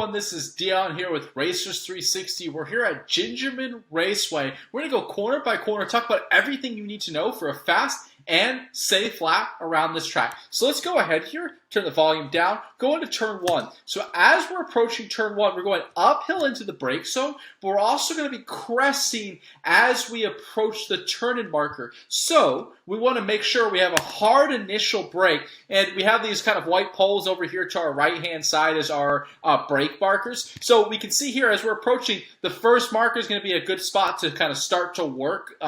everyone, this is Dion here with Racers360. We're here at GingerMan Raceway. We're going to go corner by corner, talk about everything you need to know for a fast and safe lap around this track. So let's go ahead here, turn the volume down, go into turn one. So as we're approaching turn one, we're going uphill into the brake zone, but we're also going to be cresting as we approach the turn-in marker. So we want to make sure we have a hard initial brake, and we have these kind of white poles over here to our right-hand side as our brake markers. So we can see here as we're approaching, the first marker is going to be a good spot to kind of start to work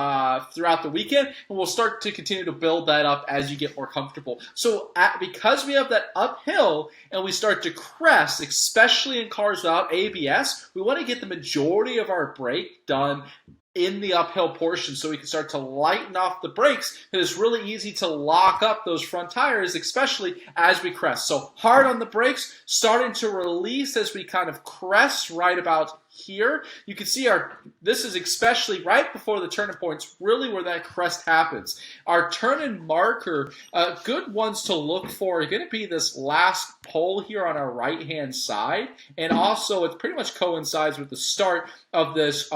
throughout the weekend, and we'll start to continue to build that up as you get more comfortable. So because we have that uphill and we start to crest, especially in cars without ABS, we want to get the majority of our brake done in the uphill portion so we can start to lighten off the brakes, because it's really easy to lock up those front tires, especially as we crest. So hard on the brakes, starting to release as we kind of crest right about here. You can see this is especially right before the turning point's really where that crest happens. Our turn-in marker, good ones to look for are going to be this last pole here on our right-hand side, and also it pretty much coincides with the start of this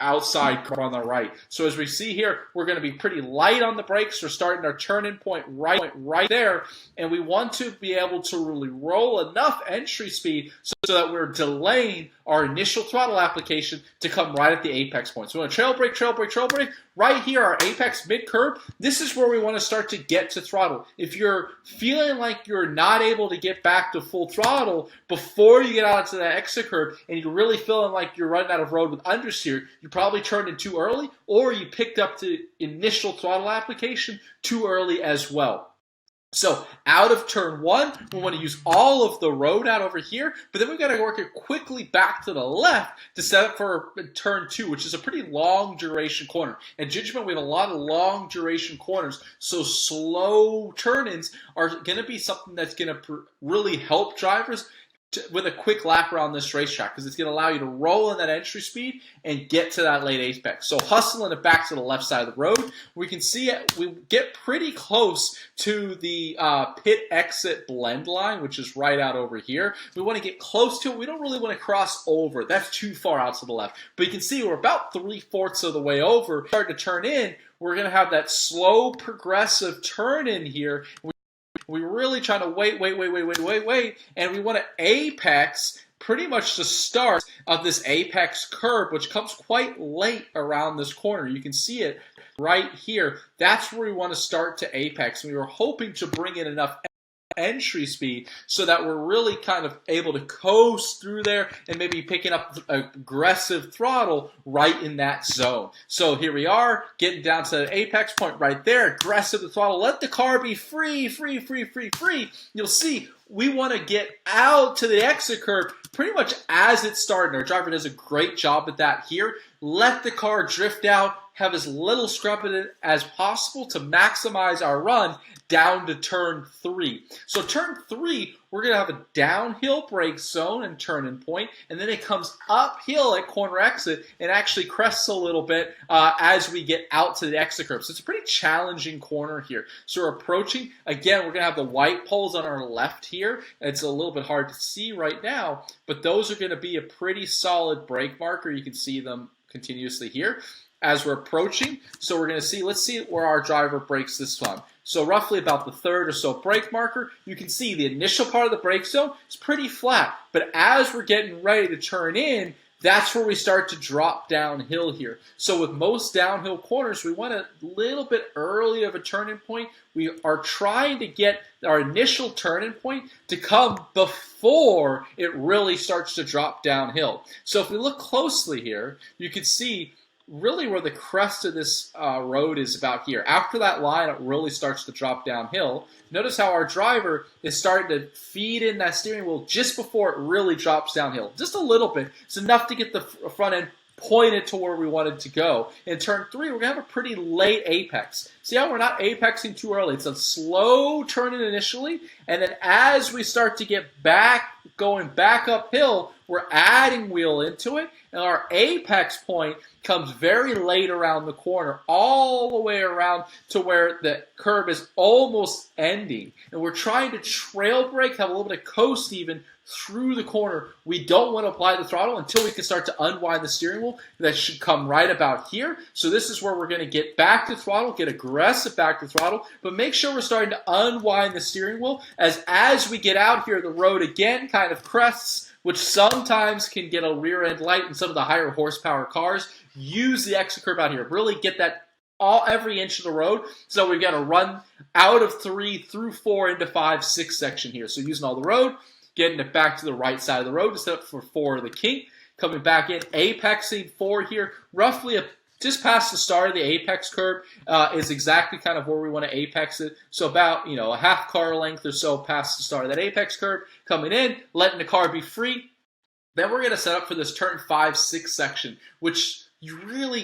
outside curve on the right. So as we see here, we're going to be pretty light on the brakes. We're starting our turn-in point right there, and we want to be able to really roll enough entry speed so that we're delaying our initial throttle application to come right at the apex point. So we want to trail brake. Right here, our apex mid-curve, this is where we want to start to get to throttle. If you're feeling like you're not able to get back to full throttle before you get out to that exit curve, and you're really feeling like you're running out of road with understeer, you probably turned in too early, or you picked up the initial throttle application too early as well. So out of turn one, we want to use all of the road out over here, but then we've got to work it quickly back to the left to set up for turn two, which is a pretty long duration corner. At GingerMan, we have a lot of long duration corners, so slow turn-ins are going to be something that's going to really help drivers with a quick lap around this racetrack, because it's going to allow you to roll in that entry speed and get to that late apex. So hustling it back to the left side of the road, we can see it, we get pretty close to the pit exit blend line, which is right out over here. We want to get close to it. We don't really want to cross over. That's too far out to the left. But you can see we're about 3/4 of the way over. Start to turn in. We're going to have that slow progressive turn in here. We're really trying to wait, and we want to apex pretty much the start of this apex curve, which comes quite late around this corner. You can see it right here. That's where we want to start to apex. We were hoping to bring in enough entry speed so that we're really kind of able to coast through there and maybe picking up aggressive throttle right in that zone. So here we are, getting down to the apex point right there, aggressive the throttle, let the car be free. You'll see we want to get out to the exit curve pretty much as it's starting. Our driver does a great job at that here. Let the car drift out, have as little scrub in it as possible to maximize our run down to turn three. So turn three, we're going to have a downhill brake zone and turn-in point, and then it comes uphill at corner exit and actually crests a little bit as we get out to the exit curve. So it's a pretty challenging corner here. So we're approaching. Again, we're going to have the white poles on our left here. It's a little bit hard to see right now, but those are going to be a pretty solid brake marker. You can see them continuously here as we're approaching. So we're going to see, let's see where our driver brakes this time. So roughly about the third or so brake marker, you can see the initial part of the brake zone is pretty flat. But as we're getting ready to turn in, that's where we start to drop downhill here. So with most downhill corners, we want a little bit early of a turn-in point. We are trying to get our initial turn-in point to come before it really starts to drop downhill. So if we look closely here, you can see really where the crest of this road is about here. After that line, it really starts to drop downhill. Notice how our driver is starting to feed in that steering wheel just before it really drops downhill. Just a little bit. It's enough to get the front end pointed to where we wanted to go. In turn three, we're going to have a pretty late apex. See how we're not apexing too early. It's a slow turn in initially, and then as we start to get going back uphill, we're adding wheel into it, and our apex point comes very late around the corner, all the way around to where the curb is almost ending. And we're trying to trail brake, have a little bit of coast even through the corner. We don't want to apply the throttle until we can start to unwind the steering wheel. That should come right about here. So this is where we're going to get back to throttle, get aggressive back to throttle, but make sure we're starting to unwind the steering wheel as we get out here, the road again kind of crests, which sometimes can get a rear end light in some of the higher horsepower cars. Use the exit curve out here. Really get that every inch of the road. So we've got to run out of 3 through 4 into 5, 6 section here. So using all the road, getting it back to the right side of the road to set up for 4 of the kink. Coming back in, apexing 4 here, roughly just past the start of the apex curve is exactly kind of where we want to apex it. So about, a half car length or so past the start of that apex curve. Coming in, letting the car be free. Then we're going to set up for this turn 5, 6 section, which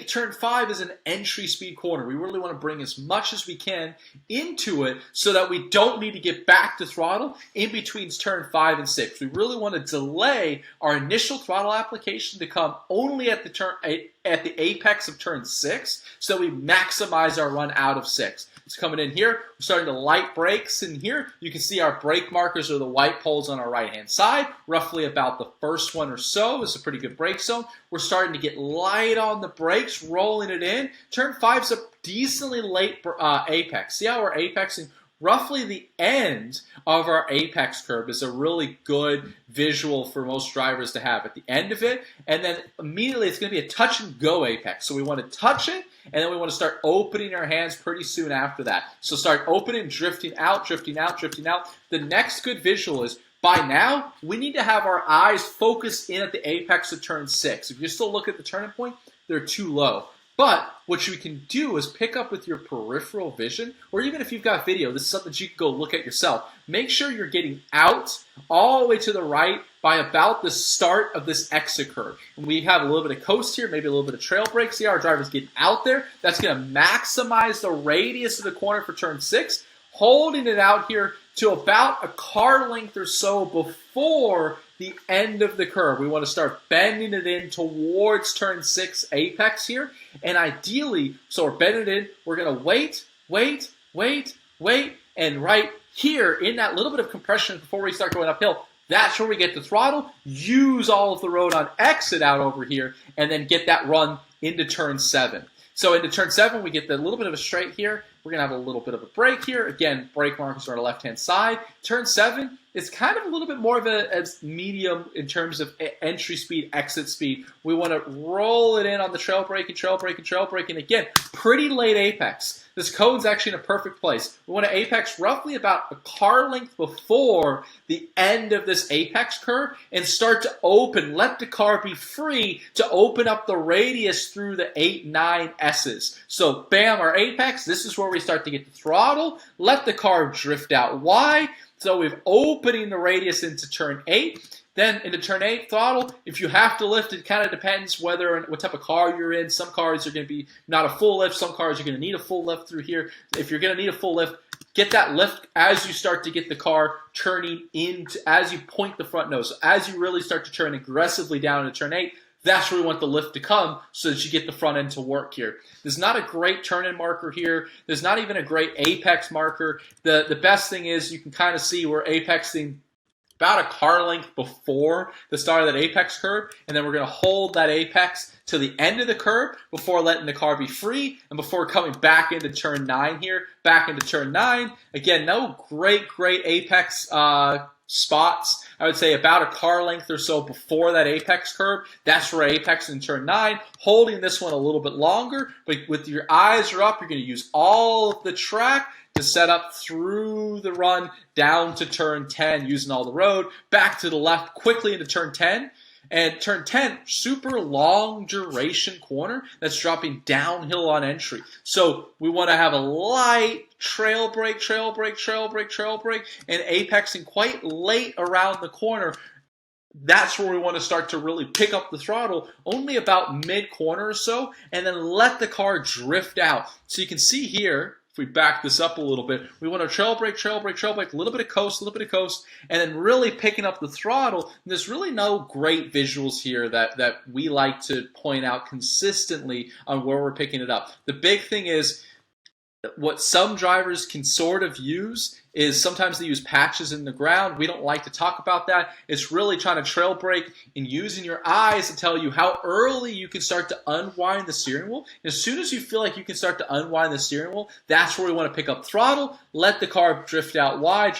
turn 5 is an entry speed corner. We really want to bring as much as we can into it so that we don't need to get back to throttle in between turn 5 and 6. We really want to delay our initial throttle application to come only at the apex of turn 6 so we maximize our run out of 6. It's coming in here. We're starting to light brakes in here. You can see our brake markers are the white poles on our right-hand side. Roughly about the first one or so is a pretty good brake zone. We're starting to get light on the brakes, rolling it in. Turn 5's a decently late apex. See how we're apexing? Roughly the end of our apex curve is a really good visual for most drivers to have at the end of it. And then immediately it's going to be a touch and go apex. So we want to touch it, and then we want to start opening our hands pretty soon after that. So start opening, drifting out, drifting out, drifting out. The next good visual is, by now, we need to have our eyes focused in at the apex of turn 6. If you still look at the turning point, they're too low. But what you can do is pick up with your peripheral vision, or even if you've got video, this is something you can go look at yourself. Make sure you're getting out all the way to the right by about the start of this exit curve. And we have a little bit of coast here, maybe a little bit of trail brake. See how our driver's getting out there? That's going to maximize the radius of the corner for turn 6, holding it out here to about a car length or so before the end of the curve. We want to start bending it in towards turn 6 apex here. And ideally, so we're bending it in, we're going to wait, and right here in that little bit of compression before we start going uphill, that's where we get the throttle, use all of the road on exit out over here, and then get that run into turn 7. So into turn 7, we get the little bit of a straight here. We're going to have a little bit of a break here. Again, brake markers are on the left-hand side. Turn 7 is kind of a little bit more of a medium in terms of entry speed, exit speed. We want to roll it in on the trail brake and trail brake and trail brake. And again, pretty late apex. This code's actually in a perfect place. We want to apex roughly about a car length before the end of this apex curve and start to open. Let the car be free to open up the radius through the 8, 9 S's. So bam, our apex, this is where we start to get the throttle. Let the car drift out. Why? So we're opening the radius into turn 8. Then into turn 8, throttle. If you have to lift, it kind of depends what type of car you're in. Some cars are going to be not a full lift. Some cars are going to need a full lift through here. If you're going to need a full lift, get that lift as you start to get the car turning into, as you point the front nose. So as you really start to turn aggressively down into turn 8, that's where we want the lift to come so that you get the front end to work here. There's not a great turn-in marker here. There's not even a great apex marker. The best thing is you can kind of see we're apexing about a car length before the start of that apex curve, and then we're going to hold that apex to the end of the curve before letting the car be free and before coming back into turn 9 here, back into turn 9. Again, no great apex spots. I would say about a car length or so before that apex curve. That's where apex in turn 9. Holding this one a little bit longer, but with your eyes are up, you're going to use all of the track to set up through the run down to turn 10 using all the road, back to the left quickly into turn 10. And turn 10, super long duration corner that's dropping downhill on entry. So we want to have a light trail brake, trail brake, trail brake, trail brake, and apexing quite late around the corner. That's where we want to start to really pick up the throttle, only about mid-corner or so, and then let the car drift out. So you can see here, if we back this up a little bit, we want to trail brake, a little bit of coast, and then really picking up the throttle. And there's really no great visuals here that we like to point out consistently on where we're picking it up. The big thing is what some drivers can sort of use is sometimes they use patches in the ground. We don't like to talk about that. It's really trying to trail brake and using your eyes to tell you how early you can start to unwind the steering wheel. And as soon as you feel like you can start to unwind the steering wheel, that's where we want to pick up throttle, let the car drift out wide,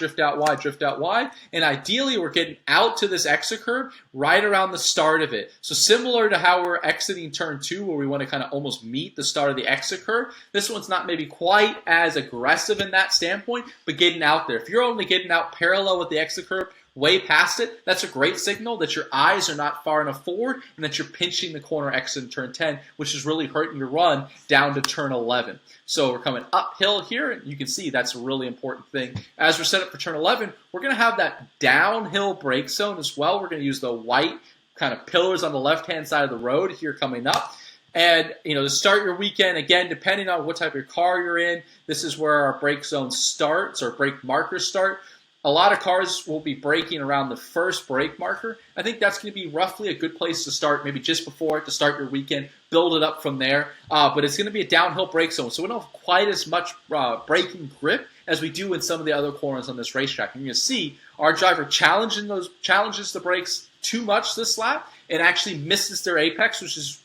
and ideally we're getting out to this exit curve right around the start of it. So similar to how we're exiting turn 2 where we want to kind of almost meet the start of the exit curve, this one's not maybe quite as aggressive in that standpoint, but getting out there. If you're only getting out parallel with the exit curve, way past it, that's a great signal that your eyes are not far enough forward and that you're pinching the corner exit in turn 10, which is really hurting your run down to turn 11. So we're coming uphill here, and you can see that's a really important thing. As we're set up for turn 11, we're going to have that downhill brake zone as well. We're going to use the white kind of pillars on the left-hand side of the road here coming up. And, to start your weekend, again, depending on what type of car you're in, this is where our brake zone starts or brake markers start. A lot of cars will be braking around the first brake marker. I think that's going to be roughly a good place to start, maybe just before it to start your weekend, build it up from there. But it's going to be a downhill brake zone, so we don't have quite as much braking grip as we do in some of the other corners on this racetrack. And you're going to see our driver challenges the brakes too much this lap and actually misses their apex, which is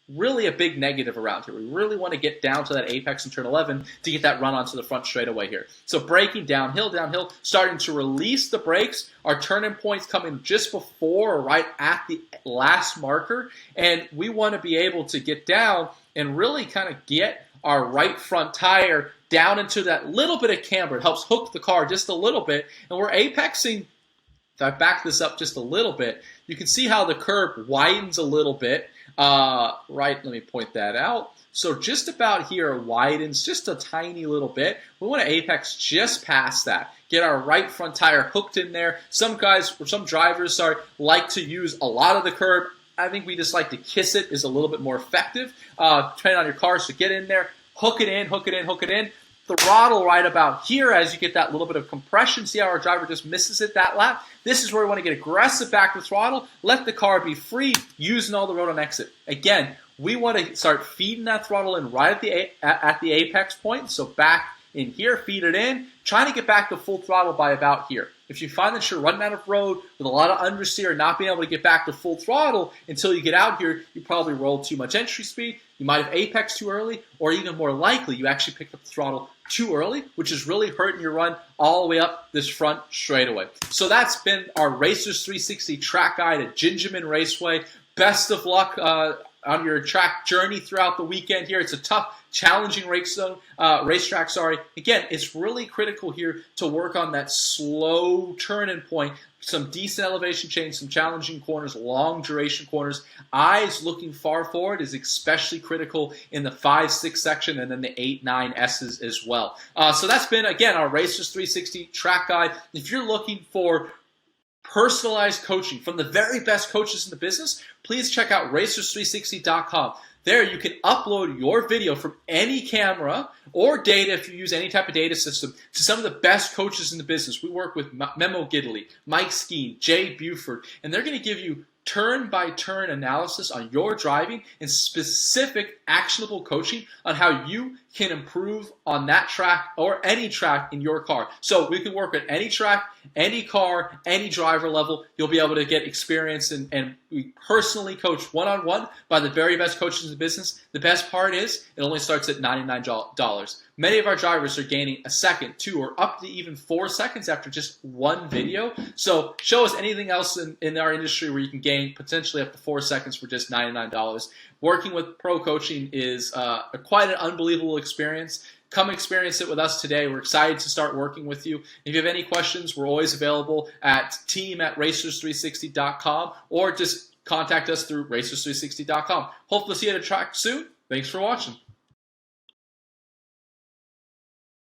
really a big negative around here. We really want to get down to that apex in turn 11 to get that run onto the front straightaway here. So braking downhill, starting to release the brakes. Our turn-in point's coming just before or right at the last marker, and we want to be able to get down and really kind of get our right front tire down into that little bit of camber. It helps hook the car just a little bit, and we're apexing. If I back this up just a little bit, you can see how the curb widens a little bit. Let me point that out. So just about here widens just a tiny little bit. We want to apex just past that. Get our right front tire hooked in there. Some guys or some drivers like to use a lot of the curb. I think we just like to kiss it is a little bit more effective. Depending on your car, so get in there, hook it in. Throttle right about here as you get that little bit of compression. See how our driver just misses it that lap? This is where we want to get aggressive back to throttle, let the car be free, using all the road on exit. Again, we want to start feeding that throttle in right at the apex point. So back in here, feed it in, trying to get back to full throttle by about here. If you find that you're running out of road with a lot of understeer, not being able to get back to full throttle until you get out here, you probably rolled too much entry speed, you might have apexed too early, or even more likely, you actually picked up the throttle too early, which is really hurting your run all the way up this front straightaway. So that's been our Racers360 track guide at GingerMan Raceway. Best of luck on your track journey throughout the weekend here. It's a tough, challenging racetrack. Again, it's really critical here to work on that slow turn-in point, some decent elevation change, some challenging corners, long duration corners. Eyes looking far forward is especially critical in the 5, 6 section and then the 8, 9 S's as well. So that's been, again, our Racers360 track guide. If you're looking for personalized coaching from the very best coaches in the business, please check out Racers360.com. There you can upload your video from any camera or data if you use any type of data system to some of the best coaches in the business. We work with Memo Gidley, Mike Skeen, Jay Buford, and they're going to give you turn-by-turn analysis on your driving and specific actionable coaching on how you can improve on that track or any track in your car. So we can work at any track, any car, any driver level. You'll be able to get experience, and we personally coach one-on-one by the very best coaches in the business. The best part is it only starts at $99. Many of our drivers are gaining a second, 2, or up to even 4 seconds after just one video. So show us anything else in our industry where you can gain potentially up to 4 seconds for just $99. Working with pro coaching is quite an unbelievable experience. Come experience it with us today. We're excited to start working with you. If you have any questions, we're always available at team@racers360.com or just contact us through racers360.com. Hopefully see you at a track soon. Thanks for watching.